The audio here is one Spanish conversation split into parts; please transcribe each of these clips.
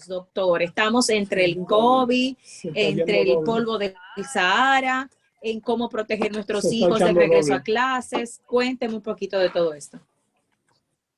doctor. Estamos entre el COVID, entre el polvo del Sahara, en cómo proteger nuestros hijos del regreso a clases. Cuénteme un poquito de todo esto.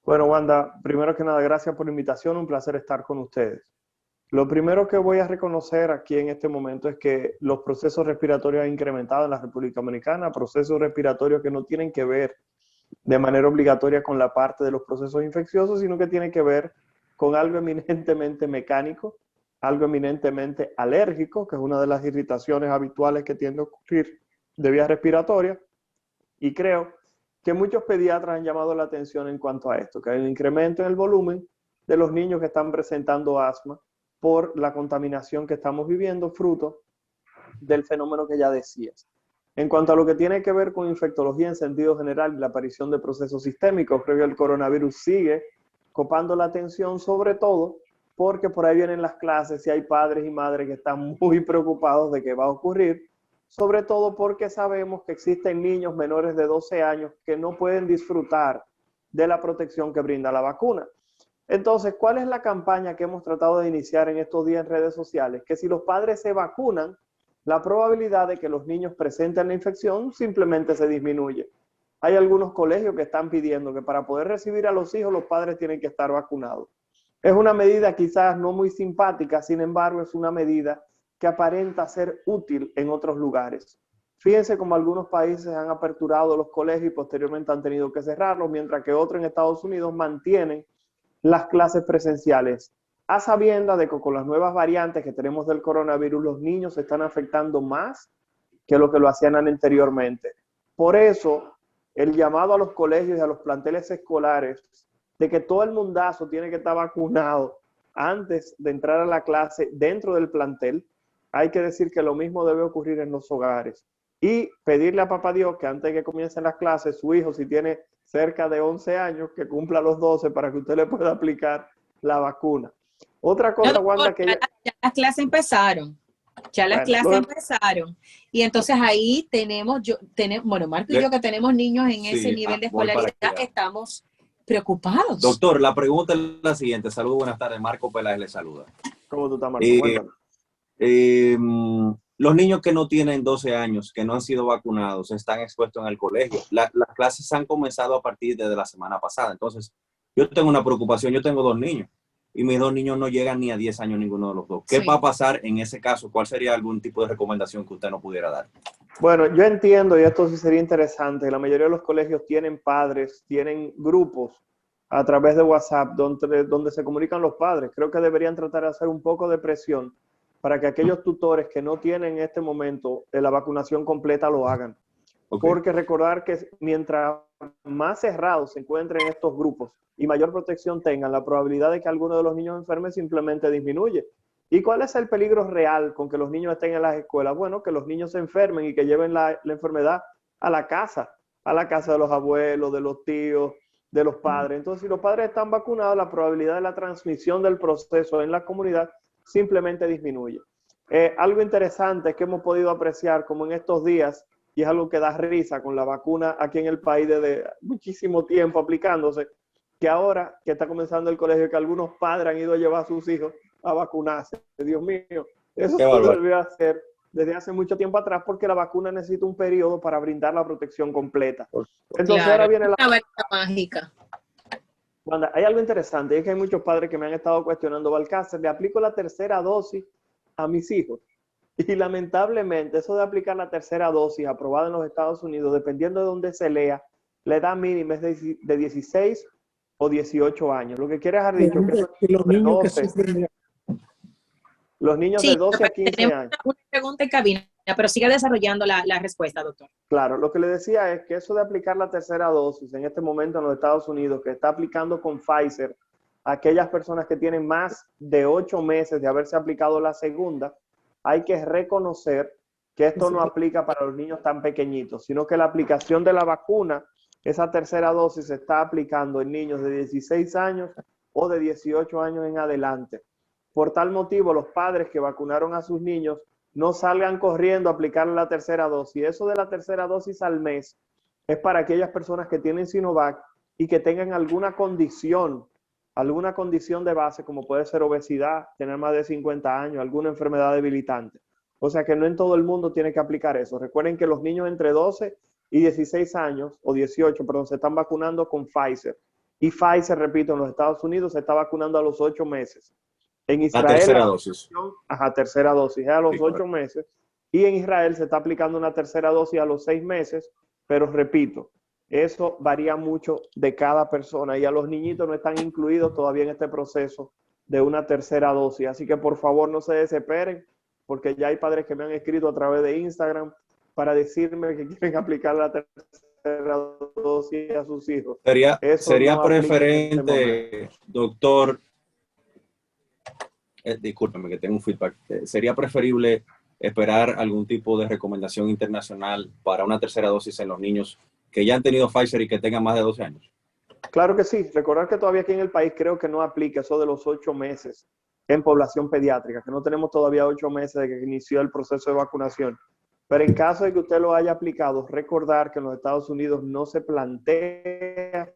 Bueno, Wanda, primero que nada, gracias por la invitación, un placer estar con ustedes. Lo primero que voy a reconocer aquí en este momento es que los procesos respiratorios han incrementado en la República Dominicana, procesos respiratorios que no tienen que ver de manera obligatoria con la parte de los procesos infecciosos, sino que tienen que ver con algo eminentemente mecánico, algo eminentemente alérgico, que es una de las irritaciones habituales que tiende a ocurrir de vías respiratorias, y creo que muchos pediatras han llamado la atención en cuanto a esto, que hay un incremento en el volumen de los niños que están presentando asma por la contaminación que estamos viviendo, fruto del fenómeno que ya decías. En cuanto a lo que tiene que ver con infectología en sentido general y la aparición de procesos sistémicos, creo que el coronavirus sigue copando la atención, sobre todo porque por ahí vienen las clases y hay padres y madres que están muy preocupados de qué va a ocurrir, sobre todo porque sabemos que existen niños menores de 12 años que no pueden disfrutar de la protección que brinda la vacuna. Entonces, ¿cuál es la campaña que hemos tratado de iniciar en estos días en redes sociales? Que si los padres se vacunan, la probabilidad de que los niños presenten la infección simplemente se disminuye. Hay algunos colegios que están pidiendo que para poder recibir a los hijos, los padres tienen que estar vacunados. Es una medida quizás no muy simpática, sin embargo, es una medida que aparenta ser útil en otros lugares. Fíjense cómo algunos países han aperturado los colegios y posteriormente han tenido que cerrarlos, mientras que otros en Estados Unidos mantienen las clases presenciales, a sabiendas de que con las nuevas variantes que tenemos del coronavirus, los niños se están afectando más que lo que lo hacían anteriormente. Por eso, el llamado a los colegios y a los planteles escolares de que todo el mundazo tiene que estar vacunado antes de entrar a la clase dentro del plantel, hay que decir que lo mismo debe ocurrir en los hogares. Y pedirle a papá Dios que antes de que comiencen las clases, su hijo, si tiene cerca de 11 años, que cumpla los 12 para que usted le pueda aplicar la vacuna. Otra cosa, No, Wanda, que ya las clases empezaron. Ya las clases empezaron. Y entonces ahí tenemos, bueno, Marco y yo que tenemos niños en ese nivel de escolaridad, estamos preocupados. Doctor, la pregunta es la siguiente. Saludos, buenas tardes. Marco Peláez le saluda. ¿Cómo tú estás, Marco? Los niños que no tienen 12 años, que no han sido vacunados, están expuestos en el colegio. Las clases han comenzado a partir de la semana pasada. Entonces, yo tengo una preocupación. Yo tengo 2 niños y mis 2 niños no llegan ni a 10 años ninguno de los dos. ¿Qué va a pasar en ese caso? ¿Cuál sería algún tipo de recomendación que usted nos pudiera dar? Bueno, yo entiendo, y esto sí sería interesante, la mayoría de los colegios tienen padres, tienen grupos a través de WhatsApp donde se comunican los padres. Creo que deberían tratar de hacer un poco de presión para que aquellos tutores que no tienen en este momento la vacunación completa lo hagan. Okay. Porque recordar que mientras más cerrados se encuentren estos grupos y mayor protección tengan, la probabilidad de que alguno de los niños enferme simplemente disminuye. ¿Y cuál es el peligro real con que los niños estén en las escuelas? Bueno, que los niños se enfermen y que lleven la enfermedad a la casa de los abuelos, de los tíos, de los padres. Entonces, si los padres están vacunados, la probabilidad de la transmisión del proceso en la comunidad simplemente disminuye. Algo interesante que hemos podido apreciar como en estos días, y es algo que da risa con la vacuna aquí en el país desde muchísimo tiempo aplicándose, que ahora que está comenzando el colegio, que algunos padres han ido a llevar a sus hijos a vacunarse. Dios mío, eso se debió hacer desde hace mucho tiempo atrás porque la vacuna necesita un periodo para brindar la protección completa. Entonces claro, ahora viene la mágica. Wanda, hay algo interesante, es que hay muchos padres que me han estado cuestionando, Balcácer, le aplico la tercera dosis a mis hijos. Y lamentablemente eso de aplicar la tercera dosis aprobada en los Estados Unidos, dependiendo de dónde se lea, la edad mínima es de 16 o 18 años. Lo que quiere dejar dicho que los niños de 12, los niños de 12 a 15 años. Una pregunta en cabina, pero sigue desarrollando la respuesta, doctor. Claro, lo que le decía es que eso de aplicar la tercera dosis en este momento en los Estados Unidos, que está aplicando con Pfizer a aquellas personas que tienen más de 8 meses de haberse aplicado la segunda, hay que reconocer que esto no aplica para los niños tan pequeñitos, sino que la aplicación de la vacuna, esa tercera dosis se está aplicando en niños de 16 años o de 18 años en adelante. Por tal motivo, los padres que vacunaron a sus niños no salgan corriendo a aplicar la tercera dosis. Eso de la tercera dosis al mes es para aquellas personas que tienen Sinovac y que tengan alguna condición alguna condición de base como puede ser obesidad, tener más de 50 años, alguna enfermedad debilitante. O sea que no en todo el mundo tiene que aplicar eso. Recuerden que los niños entre 12 y 16 años, o 18, perdón, se están vacunando con Pfizer. Y Pfizer, repito, en los Estados Unidos se está vacunando a los 8 meses. En Israel, la tercera dosis. Ajá, tercera dosis, es a los Sí, 8 meses. Y en Israel se está aplicando una tercera dosis a los 6 meses, pero repito, eso varía mucho de cada persona y a los niñitos no están incluidos todavía en este proceso de una tercera dosis. Así que por favor no se desesperen, porque ya hay padres que me han escrito a través de Instagram para decirme que quieren aplicar la tercera dosis a sus hijos. Sería no preferente, doctor, discúlpeme que tengo un feedback, sería preferible esperar algún tipo de recomendación internacional para una tercera dosis en los niños que ya han tenido Pfizer y que tengan más de 12 años. Claro que sí. Recordar que todavía aquí en el país creo que no aplica eso de los 8 meses en población pediátrica, que no tenemos todavía 8 meses de que inició el proceso de vacunación. Pero en caso de que usted lo haya aplicado, recordar que en los Estados Unidos no se plantea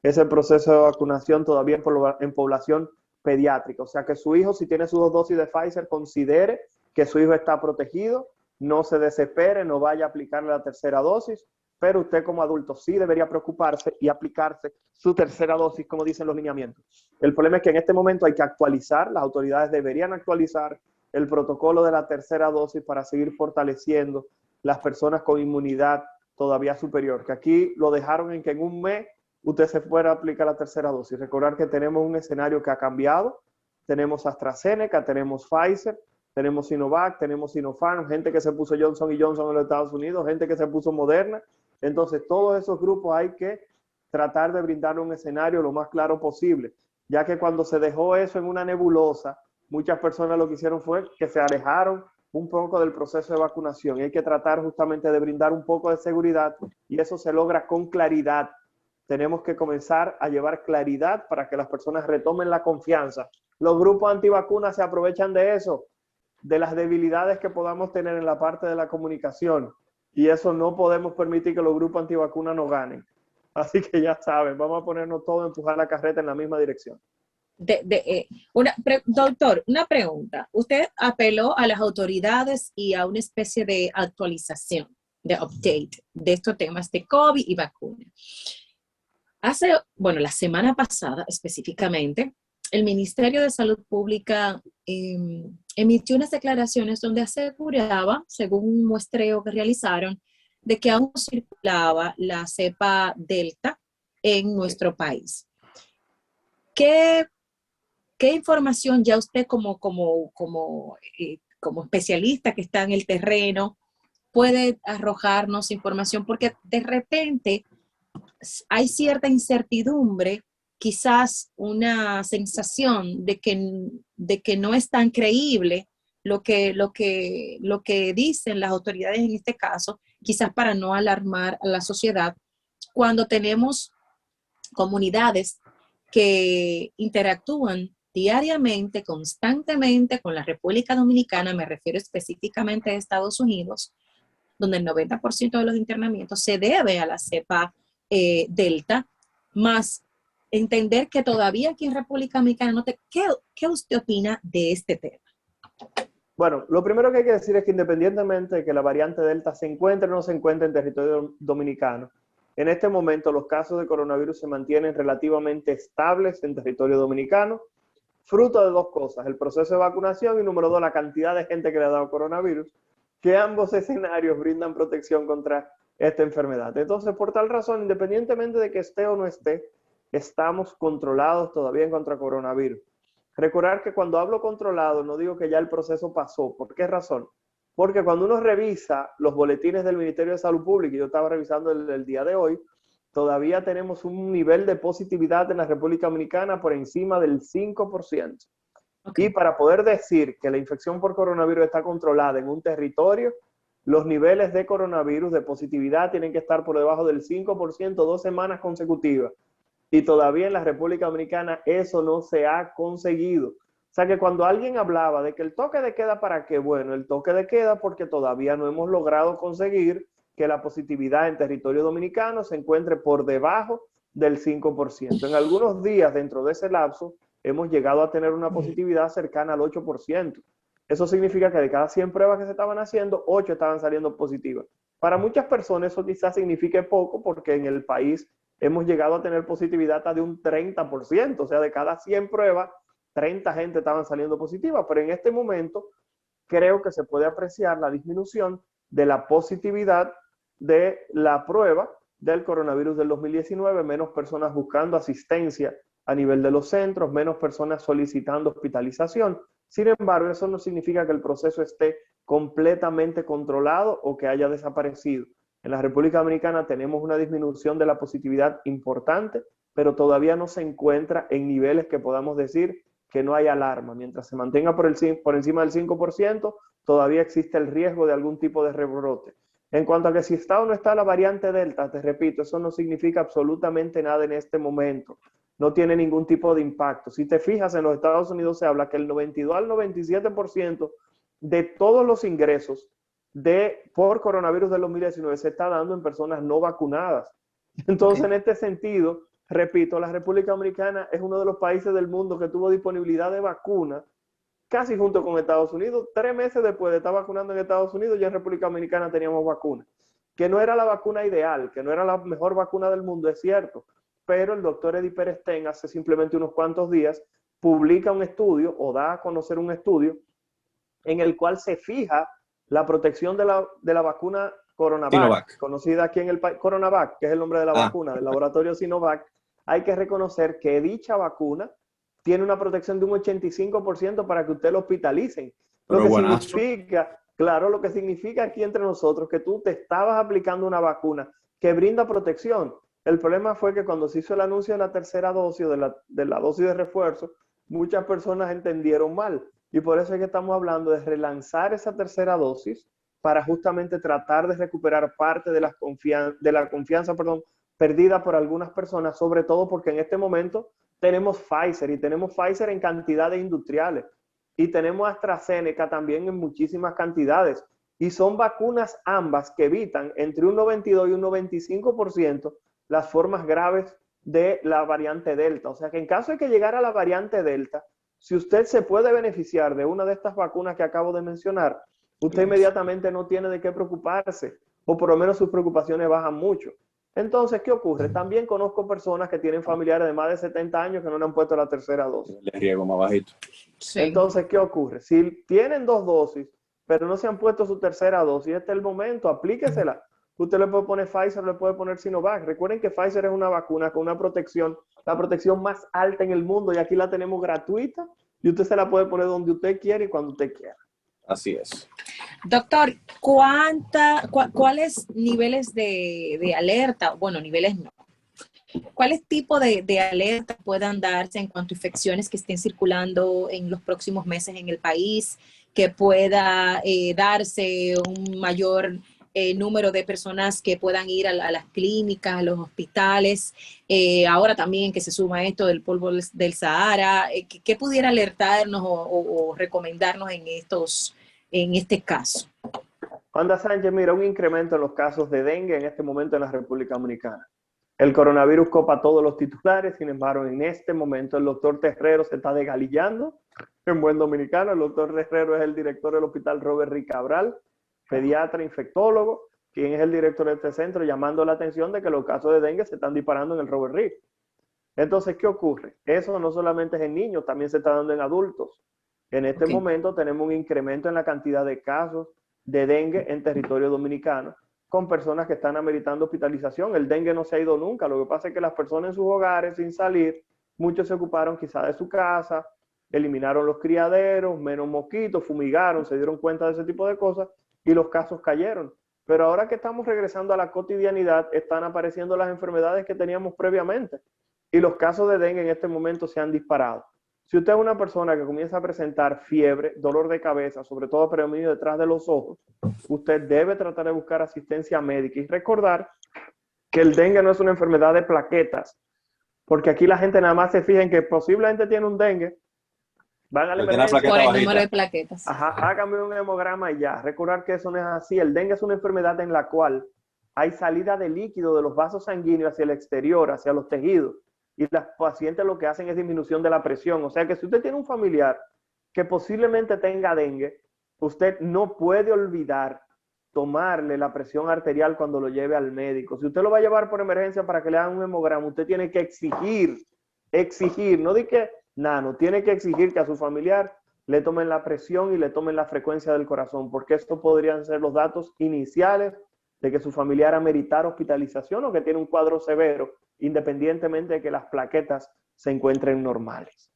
ese proceso de vacunación todavía en población pediátrica. O sea que su hijo, si tiene sus 2 dosis de Pfizer, considere que su hijo está protegido, no se desespere, no vaya a aplicarle la tercera dosis, pero usted como adulto sí debería preocuparse y aplicarse su tercera dosis, como dicen los lineamientos. El problema es que en este momento hay que actualizar, las autoridades deberían actualizar el protocolo de la tercera dosis para seguir fortaleciendo las personas con inmunidad todavía superior, que aquí lo dejaron en que en un mes usted se fuera a aplicar la tercera dosis. Recordar que tenemos un escenario que ha cambiado, tenemos AstraZeneca, tenemos Pfizer, tenemos Sinovac, tenemos Sinopharm, gente que se puso Johnson & Johnson en los Estados Unidos, gente que se puso Moderna. Entonces, todos esos grupos hay que tratar de brindarle un escenario lo más claro posible, ya que cuando se dejó eso en una nebulosa, muchas personas lo que hicieron fue que se alejaron un poco del proceso de vacunación. Y hay que tratar justamente de brindar un poco de seguridad y eso se logra con claridad. Tenemos que comenzar a llevar claridad para que las personas retomen la confianza. Los grupos antivacunas se aprovechan de eso, de las debilidades que podamos tener en la parte de la comunicación. Y eso no podemos permitir que los grupos antivacunas nos ganen. Así que ya saben, vamos a ponernos todos a empujar la carreta en la misma dirección. Doctor, una pregunta. Usted apeló a las autoridades y a una especie de actualización, de update de estos temas de COVID y vacuna. La semana pasada específicamente, el Ministerio de Salud Pública emitió unas declaraciones donde aseguraba, según un muestreo que realizaron, de que aún circulaba la cepa Delta en nuestro país. ¿Qué información ya usted como especialista que está en el terreno puede arrojarnos información? Porque de repente hay cierta incertidumbre, quizás una sensación de que no es tan creíble lo que dicen las autoridades en este caso, quizás para no alarmar a la sociedad, cuando tenemos comunidades que interactúan diariamente, constantemente con la República Dominicana, me refiero específicamente a Estados Unidos, donde el 90% de los internamientos se debe a la cepa Delta, más entender que todavía aquí en República Dominicana ¿qué usted opina de este tema? Bueno, lo primero que hay que decir es que independientemente de que la variante Delta se encuentre o no se encuentre en territorio dominicano, en este momento los casos de coronavirus se mantienen relativamente estables en territorio dominicano, fruto de 2 cosas, el proceso de vacunación y número 2, la cantidad de gente que le ha dado coronavirus, que ambos escenarios brindan protección contra esta enfermedad. Entonces, por tal razón, independientemente de que esté o no esté, estamos controlados todavía en contra coronavirus. Recordar que cuando hablo controlado, no digo que ya el proceso pasó. ¿Por qué razón? Porque cuando uno revisa los boletines del Ministerio de Salud Pública, y yo estaba revisando el día de hoy, todavía tenemos un nivel de positividad en la República Dominicana por encima del 5%. Okay. Y para poder decir que la infección por coronavirus está controlada en un territorio, los niveles de coronavirus, de positividad, tienen que estar por debajo del 5% 2 semanas consecutivas. Y todavía en la República Dominicana eso no se ha conseguido. O sea que cuando alguien hablaba de que el toque de queda, ¿para qué? Bueno, el toque de queda porque todavía no hemos logrado conseguir que la positividad en territorio dominicano se encuentre por debajo del 5%. En algunos días dentro de ese lapso hemos llegado a tener una positividad cercana al 8%. Eso significa que de cada 100 pruebas que se estaban haciendo, 8 estaban saliendo positivas. Para muchas personas eso quizás signifique poco porque en el país hemos llegado a tener positividad hasta de un 30%, o sea, de cada 100 pruebas, 30 gente estaban saliendo positivas, pero en este momento creo que se puede apreciar la disminución de la positividad de la prueba del coronavirus del 2019, menos personas buscando asistencia a nivel de los centros, menos personas solicitando hospitalización. Sin embargo, eso no significa que el proceso esté completamente controlado o que haya desaparecido. En la República Dominicana tenemos una disminución de la positividad importante, pero todavía no se encuentra en niveles que podamos decir que no hay alarma. Mientras se mantenga por encima del 5%, todavía existe el riesgo de algún tipo de rebrote. En cuanto a que si está o no está la variante Delta, te repito, eso no significa absolutamente nada en este momento. No tiene ningún tipo de impacto. Si te fijas, en los Estados Unidos se habla que el 92 al 97% de todos los ingresos por coronavirus del 2019 se está dando en personas no vacunadas. Entonces, en este sentido, repito, la República Dominicana es uno de los países del mundo que tuvo disponibilidad de vacunas casi junto con Estados Unidos. 3 meses después de estar vacunando en Estados Unidos, ya en República Dominicana teníamos vacunas. Que no era la vacuna ideal, que no era la mejor vacuna del mundo, es cierto, pero el doctor Eddie Perestén hace simplemente unos cuantos días publica un estudio o da a conocer un estudio en el cual se fija la protección de la vacuna Coronavac, Sinovac, conocida aquí en el país, Coronavac, que es el nombre de la vacuna, del laboratorio Sinovac. Hay que reconocer que dicha vacuna tiene una protección de un 85% para que usted lo hospitalicen. Lo que significa, claro, lo que significa aquí entre nosotros que tú te estabas aplicando una vacuna que brinda protección. El problema fue que cuando se hizo el anuncio de la tercera dosis, de la dosis de refuerzo, muchas personas entendieron mal. Y por eso es que estamos hablando de relanzar esa tercera dosis para justamente tratar de recuperar parte de la confianza perdida por algunas personas, sobre todo porque en este momento tenemos Pfizer y tenemos Pfizer en cantidades industriales y tenemos AstraZeneca también en muchísimas cantidades y son vacunas ambas que evitan entre un 92 y un 95% las formas graves de la variante Delta. O sea que en caso de que llegara la variante Delta, si usted se puede beneficiar de una de estas vacunas que acabo de mencionar, usted inmediatamente no tiene de qué preocuparse o por lo menos sus preocupaciones bajan mucho. Entonces, ¿qué ocurre? También conozco personas que tienen familiares de más de 70 años que no le han puesto la tercera dosis. El riesgo más bajito. Sí. Entonces, ¿qué ocurre? Si tienen 2 dosis, pero no se han puesto su tercera dosis, este es el momento, aplíquesela. Usted le puede poner Pfizer, le puede poner Sinovac. Recuerden que Pfizer es una vacuna con una protección, la protección más alta en el mundo y aquí la tenemos gratuita y usted se la puede poner donde usted quiera y cuando usted quiera. Así es. Doctor, ¿cuáles niveles de alerta? Bueno, niveles no. ¿Cuáles tipos de alerta puedan darse en cuanto a infecciones que estén circulando en los próximos meses en el país? Que pueda darse un mayor número de personas que puedan ir a las clínicas, a los hospitales. Ahora también que se suma esto del polvo del Sahara. ¿Qué pudiera alertarnos o recomendarnos en este caso? Wanda Sánchez, mira, un incremento en los casos de dengue en este momento en la República Dominicana. El coronavirus copa todos los titulares, sin embargo, en este momento el doctor Terrero se está desgalillando, en buen dominicano. El doctor Terrero es el director del hospital Robert Rick Cabral, pediatra, infectólogo, quien es el director de este centro, llamando la atención de que los casos de dengue se están disparando en el Robert Rick. Entonces, ¿qué ocurre? Eso no solamente es en niños, también se está dando en adultos. En este momento tenemos un incremento en la cantidad de casos de dengue en territorio dominicano, con personas que están ameritando hospitalización. El dengue no se ha ido nunca, lo que pasa es que las personas en sus hogares, sin salir, muchos se ocuparon quizás de su casa, eliminaron los criaderos, menos mosquitos, fumigaron, se dieron cuenta de ese tipo de cosas y los casos cayeron. Pero ahora que estamos regresando a la cotidianidad, están apareciendo las enfermedades que teníamos previamente y los casos de dengue en este momento se han disparado. Si usted es una persona que comienza a presentar fiebre, dolor de cabeza, sobre todo predominio detrás de los ojos, usted debe tratar de buscar asistencia médica y recordar que el dengue no es una enfermedad de plaquetas, porque aquí la gente nada más se fija en que posiblemente tiene un dengue, van a la emergencia por el número de plaquetas. Hágame un hemograma y ya. Recordar que eso no es así. El dengue es una enfermedad en la cual hay salida de líquido de los vasos sanguíneos hacia el exterior, hacia los tejidos, y las pacientes lo que hacen es disminución de la presión. O sea que si usted tiene un familiar que posiblemente tenga dengue, usted no puede olvidar tomarle la presión arterial cuando lo lleve al médico. Si usted lo va a llevar por emergencia para que le hagan un hemograma, usted tiene que exigir, no di que no tiene que exigir que a su familiar le tomen la presión y le tomen la frecuencia del corazón, porque estos podrían ser los datos iniciales de que su familiar ameritar hospitalización o que tiene un cuadro severo, independientemente de que las plaquetas se encuentren normales.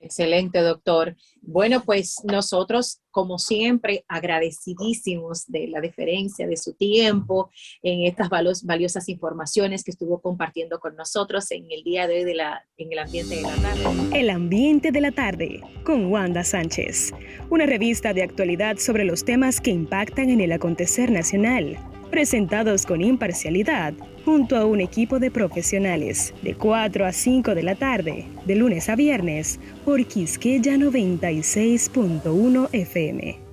Excelente, doctor. Bueno, pues nosotros, como siempre, agradecidísimos de la deferencia de su tiempo en estas valiosas informaciones que estuvo compartiendo con nosotros en el día de hoy en el ambiente de la tarde. El ambiente de la tarde con Wanda Sánchez, una revista de actualidad sobre los temas que impactan en el acontecer nacional, presentados con imparcialidad junto a un equipo de profesionales, de 4 a 5 de la tarde, de lunes a viernes, por Quisqueya 96.1 FM.